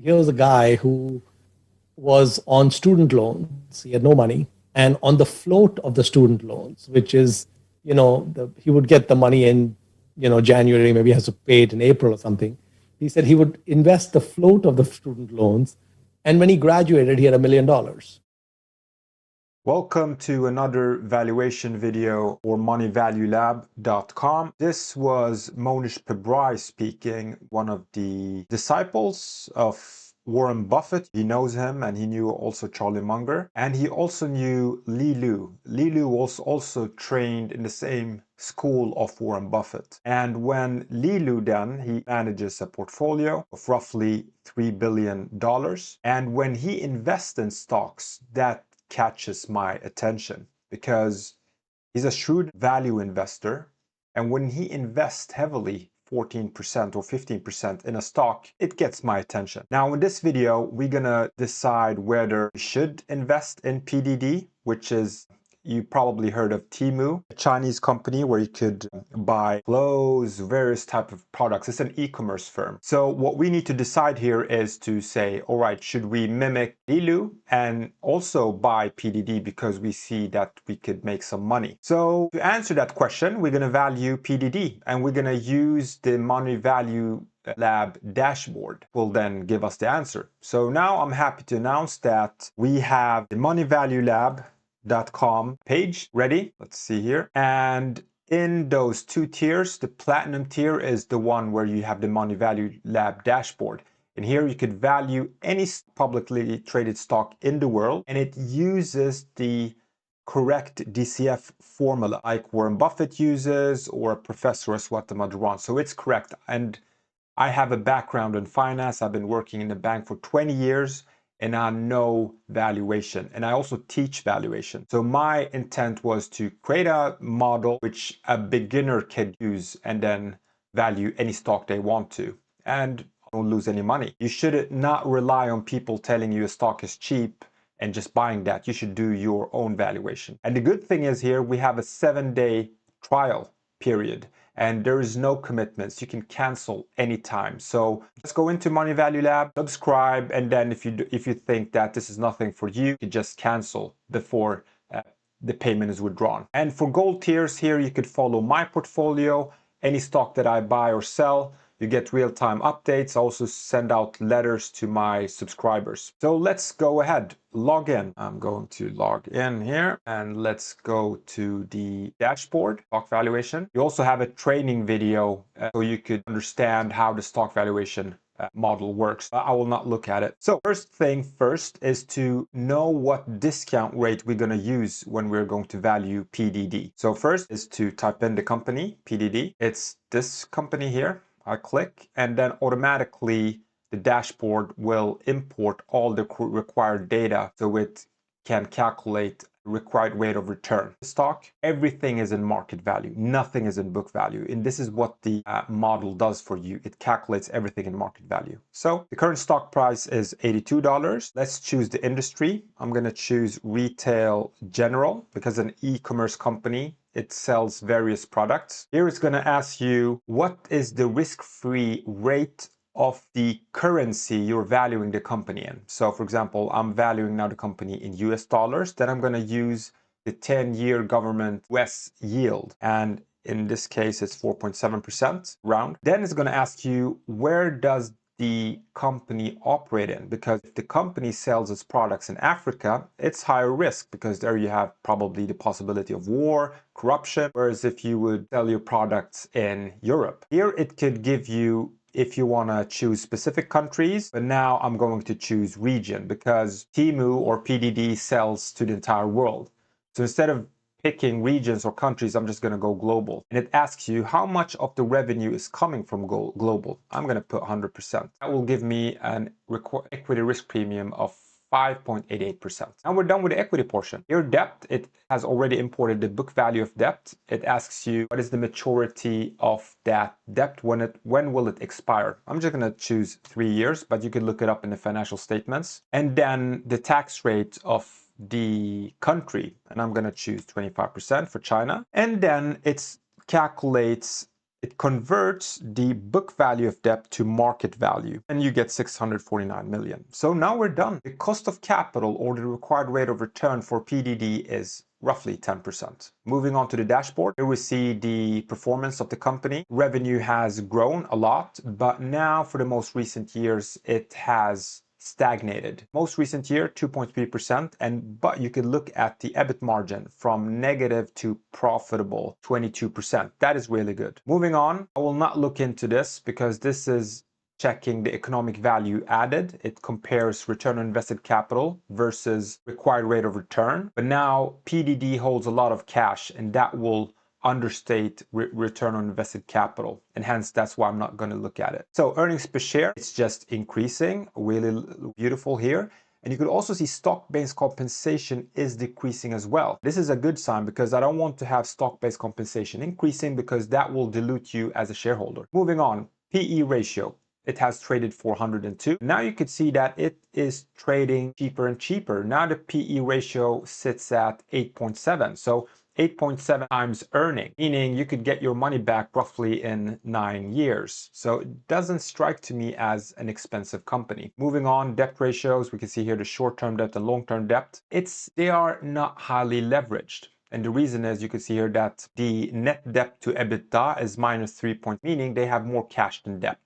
here was a guy who was on student loans. He had no money. And on the float of the student loans, which is, he would get the money in, January, maybe he has to pay it in April or something. He said he would invest the float of the student loans. And when he graduated, he had $1 million. Welcome to another valuation video for moneyvaluelab.com. This was Monish Pabrai speaking, one of the disciples of Warren Buffett. He knows him, and he knew also Charlie Munger, and he also knew Li Lu. Li Lu was also trained in the same school of Warren Buffett. And when Li Lu he manages a portfolio of roughly $3 billion. And when he invests in stocks, that catches my attention because he's a shrewd value investor. And when he invests heavily, 14% or 15% in a stock, it gets my attention. Now, in this video, we're gonna decide whether we should invest in PDD, which is, you probably heard of Temu, a Chinese company where you could buy clothes, various type of products. It's an e-commerce firm. So what we need to decide here is to say, all right, should we mimic Lilu and also buy PDD because we see that we could make some money? So to answer that question, we're going to value PDD and we're going to use the Money Value Lab dashboard will then give us the answer. So now I'm happy to announce that we have the moneyvaluelab.com page ready. Let's see here. And in those two tiers, the platinum tier is the one where you have the Money Value Lab dashboard. And here you could value any publicly traded stock in the world, and it uses the correct DCF formula like Warren Buffett uses or Professor Aswata Madhavan. So it's correct. And I have a background in finance. I've been working in the bank for 20 years. And I know valuation, and I also teach valuation. So my intent was to create a model which a beginner can use and then value any stock they want to, and don't lose any money. You should not rely on people telling you a stock is cheap and just buying that. You should do your own valuation. And the good thing is here we have a 7-day trial period. And there is no commitments. You can cancel anytime. So let's go into Money Value Lab, subscribe, and then if you think that this is nothing for you, you just cancel before the payment is withdrawn. And for gold tiers here, you could follow my portfolio, any stock that I buy or sell. You get real-time updates. I also send out letters to my subscribers. So let's go ahead, log in. I'm going to log in here and let's go to the dashboard, stock valuation. You also have a training video so you could understand how the stock valuation model works. I will not look at it. So first thing first is to know what discount rate we're going to use when we're going to value PDD. So first is to type in the company, PDD. It's this company here. I click and then automatically the dashboard will import all the required data so it can calculate required rate of return. Stock, everything is in market value, nothing is in book value. And this is what the model does for you. It calculates everything in market value. So the current stock price is $82. Let's choose the industry. I'm going to choose retail general because an e-commerce company, it sells various products. Here it's going to ask you, what is the risk-free rate of the currency you're valuing the company in? So for example, I'm valuing now the company in US dollars. Then I'm going to use the 10-year government US yield. And in this case, it's 4.7% round. Then it's going to ask you, where does the company operate in? Because if the company sells its products in Africa, it's higher risk because there you have probably the possibility of war, corruption. Whereas if you would sell your products in Europe, here it could give you if you want to choose specific countries, but now I'm going to choose region because Temu or PDD sells to the entire world. So instead of picking regions or countries, I'm just going to go global. And it asks you how much of the revenue is coming from global. I'm going to put 100%. That will give me an equity risk premium of 5.88%. Now we're done with the equity portion. Your debt, it has already imported the book value of debt. It asks you what is the maturity of that debt, when will it expire. I'm just going to choose 3 years, but you can look it up in the financial statements. And then the tax rate of the country, and I'm going to choose 25% for China. And then it calculates it converts the book value of debt to market value, and you get 649 million. So now we're done. The cost of capital, or the required rate of return for PDD, is roughly 10%. Moving on to the dashboard, here we see the performance of the company. Revenue has grown a lot, but now for the most recent years, it has stagnated. Most recent year, 2.3%, but you can look at the EBIT margin from negative to profitable, 22%. That is really good. Moving on, I will not look into this because this is checking the economic value added. It compares return on invested capital versus required rate of return. But now PDD holds a lot of cash, and that will understate return on invested capital, and hence that's why I'm not going to look at it. So earnings per share, it's just increasing, really beautiful here. And you could also see stock-based compensation is decreasing as well. This is a good sign because I don't want to have stock-based compensation increasing because that will dilute you as a shareholder. Moving on, PE ratio. It has traded 402. Now you could see that it is trading cheaper and cheaper. Now the PE ratio sits at 8.7. So 8.7 times earning, meaning you could get your money back roughly in 9 years. So it doesn't strike to me as an expensive company. Moving on, debt ratios, we can see here the short-term debt and long-term debt. They are not highly leveraged. And the reason is you can see here that the net debt to EBITDA is -3, meaning they have more cash than debt.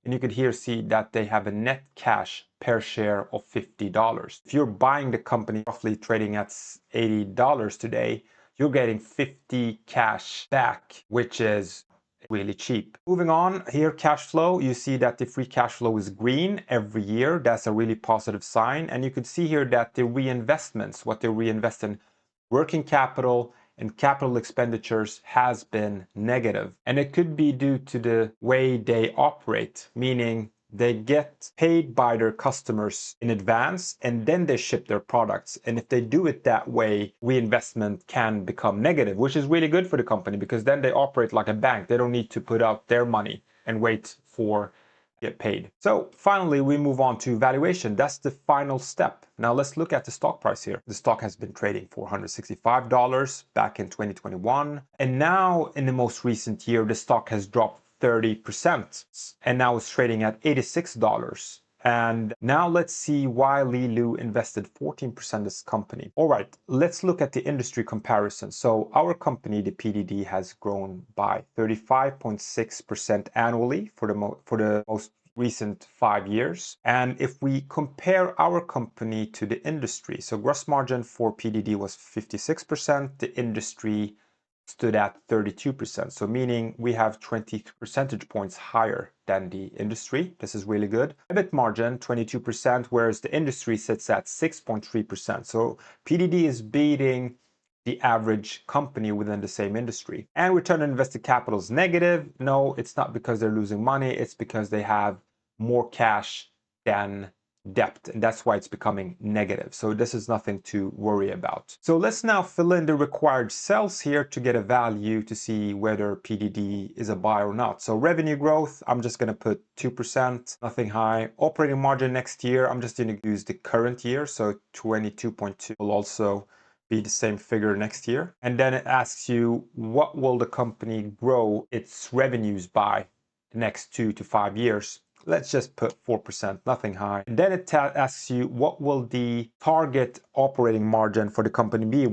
And you could here see that they have a net cash per share of $50. If you're buying the company roughly trading at $80 today, you're getting 50 cash back, which is really cheap. Moving on here, cash flow, you see that the free cash flow is green every year. That's a really positive sign. And you could see here that the reinvestments, what they reinvest in working capital and capital expenditures, has been negative. And it could be due to the way they operate, meaning they get paid by their customers in advance and then they ship their products. And if they do it that way, reinvestment can become negative, which is really good for the company because then they operate like a bank. They don't need to put out their money and wait for get paid. So finally, we move on to valuation. That's the final step. Now let's look at the stock price here. The stock has been trading $465 back in 2021. And now in the most recent year, the stock has dropped 30%. And now it's trading at $86. And now let's see why Li Lu invested 14% in this company. All right, let's look at the industry comparison. So our company, the PDD, has grown by 35.6% annually for the most recent 5 years. And if we compare our company to the industry, so gross margin for PDD was 56%, the industry stood at 32%. So meaning we have 20 percentage points higher than the industry. This is really good. EBIT margin, 22%, whereas the industry sits at 6.3%. So PDD is beating the average company within the same industry. And return on invested capital is negative. No, it's not because they're losing money. It's because they have more cash than debt, and that's why it's becoming negative. So this is nothing to worry about. So let's now fill in the required cells here to get a value to see whether PDD is a buy or not. So revenue growth, I'm just going to put 2%, nothing high. Operating margin next year, I'm just going to use the current year, so 22.2 will also be the same figure next year. And then it asks you, what will the company grow its revenues by the next 2 to 5 years? Let's just put 4%, nothing high. And then it asks you, what will the target operating margin for the company be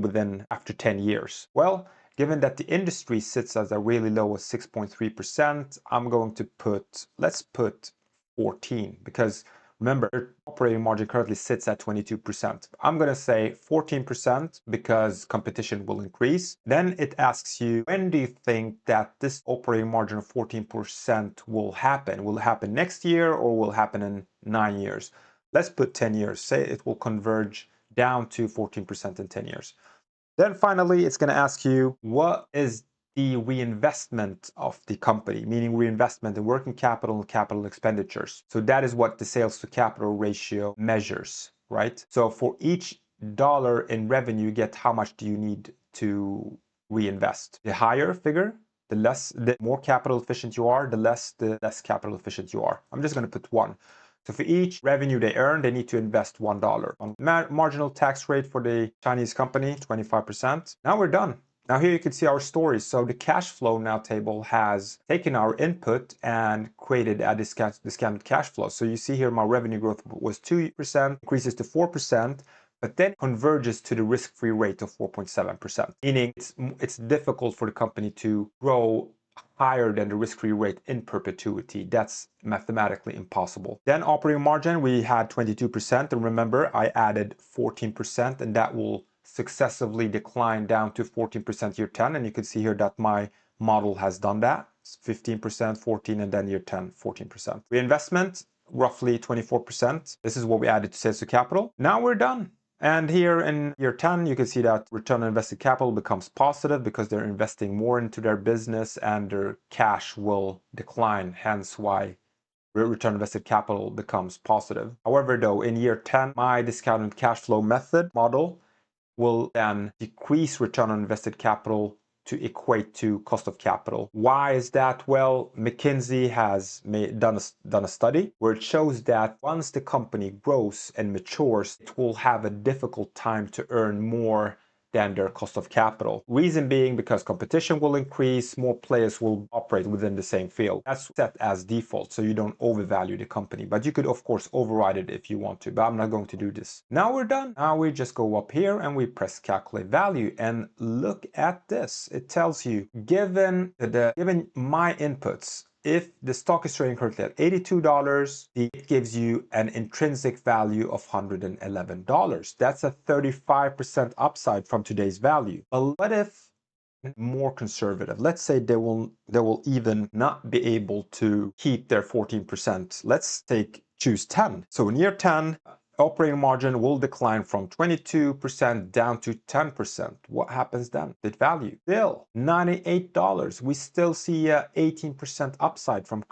after 10 years? Well, given that the industry sits at a really low of 6.3%, I'm going to let's put 14, because remember, their operating margin currently sits at 22%. I'm going to say 14% because competition will increase. Then it asks you, when do you think that this operating margin of 14% will happen? Will it happen next year or will it happen in 9 years? Let's put 10 years. Say it will converge down to 14% in 10 years. Then finally, it's going to ask you, what is the reinvestment of the company, meaning reinvestment in working capital and capital expenditures. So that is what the sales to capital ratio measures, right? So for each dollar in revenue, you get how much do you need to reinvest. The higher figure, the more capital efficient you are, the less capital efficient you are. I'm just going to put 1. So for each revenue they earn, they need to invest $1. On marginal tax rate for the Chinese company, 25%. Now we're done. Now here you can see our story. So the cash flow now table has taken our input and created a discounted cash flow. So you see here my revenue growth was 2%, increases to 4%, but then converges to the risk-free rate of 4.7%, meaning it's difficult for the company to grow higher than the risk-free rate in perpetuity. That's mathematically impossible. Then operating margin, we had 22%, and remember I added 14%, and that will successively decline down to 14% year 10, and you can see here that my model has done that. It's 15%, 14, and then year 10, 14%. Reinvestment, roughly 24%. This is what we added to sales to capital. Now we're done. And here in year 10, you can see that return on invested capital becomes positive because they're investing more into their business and their cash will decline, hence why return on invested capital becomes positive. However, though, in year 10, my discounted cash flow method model will then decrease return on invested capital to equate to cost of capital. Why is that? Well, McKinsey has done a study where it shows that once the company grows and matures, it will have a difficult time to earn more than their cost of capital. Reason being because competition will increase, more players will operate within the same field. That's set as default, so you don't overvalue the company. But you could, of course, override it if you want to, but I'm not going to do this. Now we're done. Now we just go up here and we press calculate value, and look at this. It tells you, given my inputs, if the stock is trading currently at $82, it gives you an intrinsic value of $111. That's a 35% upside from today's value. But what if more conservative? Let's say they will even not be able to keep their 14%. Let's choose 10. So in year 10, operating margin will decline from 22% down to 10%. What happens then? The value still $98. We still see a 18% upside from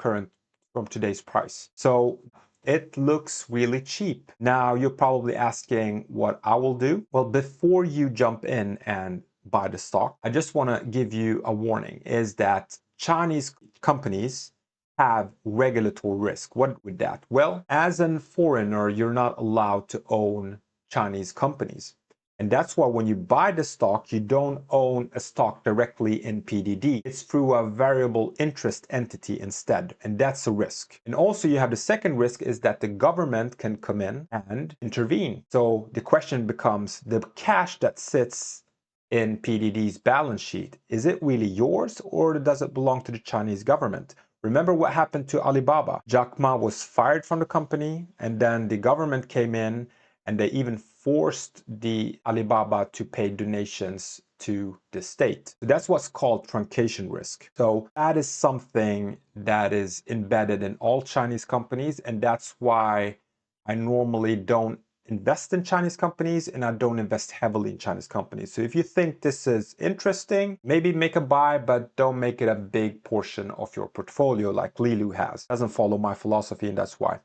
today's price. So it looks really cheap. Now you're probably asking what I will do. Well, before you jump in and buy the stock, I just want to give you a warning, is that Chinese companies have regulatory risk. What with that? Well, as a foreigner, you're not allowed to own Chinese companies. And that's why when you buy the stock, you don't own a stock directly in PDD. It's through a variable interest entity instead. And that's a risk. And also you have the second risk, is that the government can come in and intervene. So the question becomes, the cash that sits in PDD's balance sheet, is it really yours or does it belong to the Chinese government? Remember what happened to Alibaba. Jack Ma was fired from the company, and then the government came in and they even forced the Alibaba to pay donations to the state. So that's what's called truncation risk. So that is something that is embedded in all Chinese companies, and that's why I normally don't invest in Chinese companies, and I don't invest heavily in Chinese companies. So if you think this is interesting, maybe make a buy, but don't make it a big portion of your portfolio like Lilu has. Doesn't follow my philosophy, and that's why.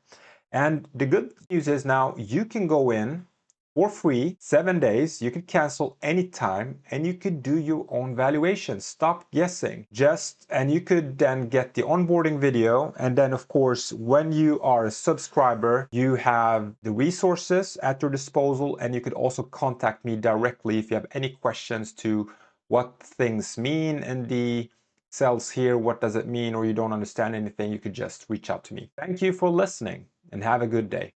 And the good news is now you can go in for free, 7 days. You could cancel anytime, and you could do your own valuation. Stop guessing. And you could then get the onboarding video. And then, of course, when you are a subscriber, you have the resources at your disposal, and you could also contact me directly if you have any questions to what things mean in the cells here, what does it mean, or you don't understand anything, you could just reach out to me. Thank you for listening, and have a good day.